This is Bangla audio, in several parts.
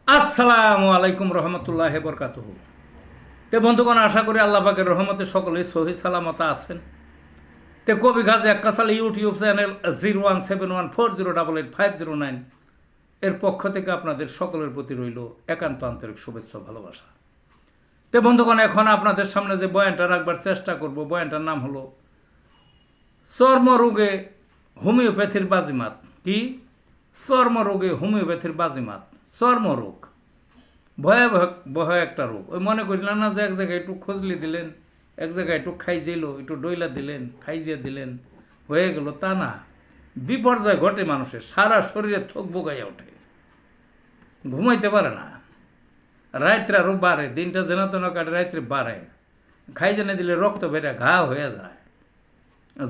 আসসালামু আলাইকুম রহমতুল্লাহ বরকাতুহু। তে বন্ধুগণ, আশা করি আল্লাহ পাকের রহমতে সকলেই সহি সালামতা আছেন। তে কবি গাজী আক্কাস আলী ইউটিউব চ্যানেল 017140885009 এর পক্ষ থেকে আপনাদের সকলের প্রতি রইল একান্ত আন্তরিক শুভেচ্ছা ভালোবাসা। তে বন্ধুগণ, এখন আপনাদের সামনে যে বয়ানটা রাখবার চেষ্টা করব, বয়ানটার নাম হলো চর্মরোগে হোমিওপ্যাথির বাজিমাত। কি? চর্মরোগে হোমিওপ্যাথির বাজিমাত। চর্মরোগ ভয়াবহ ভয় একটা রোগ। ওই মনে করিলেন না যে এক জায়গায় একটু খজলি দিলেন, এক জায়গায় একটু খাইজিল, একটু ডইলা দিলেন, খাইজিয়া দিলেন, হয়ে গেল, তা না। বিপর্যয় ঘটে মানুষের, সারা শরীরে থোক বোগাইয়া ওঠে, ঘুমাইতে পারে না, রাত্রে আরও বাড়ে, দিনটা যেন তেন কাটে, রাত্রে বাড়ে, খাই জানে দিলে রক্ত বেড়ে ঘা হয়ে যায়,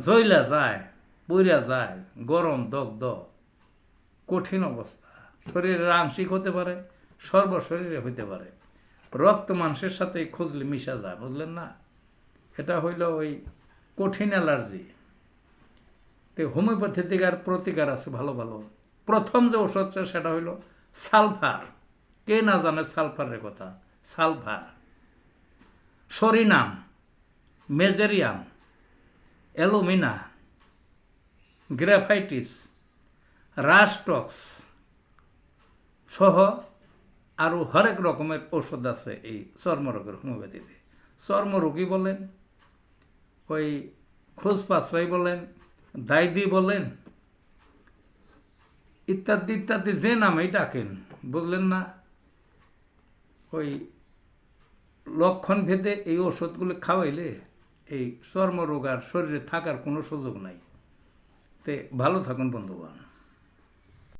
জইলা যায়, পুইরা যায়, গরম দগ্ধ, কঠিন অবস্থা। শরীরের আংশিক হতে পারে, সর্বশরীরে হইতে পারে। রক্ত মাংসের সাথে খুঁজলে মিশা যায়, বুঝলেন না? এটা হইল ওই কঠিন অ্যালার্জি। তো হোমিওপ্যাথি থেকে আর প্রতিকার আছে ভালো ভালো। প্রথম যে ওষুধটা সেটা হইল সালফার। কে না জানে সালফারের কথা? Sulphur, psorinum, mezereum, alumina, graphites, rhus tox সহ আরও হরেক রকমের ওষুধ আছে এই চর্মরোগের হোমিওপ্যাথিতে। চর্মরোগী বলেন, ওই খোঁজপাশরাই বলেন, দায়দি বলেন, ইত্যাদি ইত্যাদি যে নামেই ডাকেন, বুঝলেন না? ওই লক্ষণ ভেদে এই ওষুধগুলো খাওয়াইলে এই চর্মরোগ আর শরীরে থাকার কোনো সুযোগ নাই। তে ভালো থাকুন বন্ধুগণ।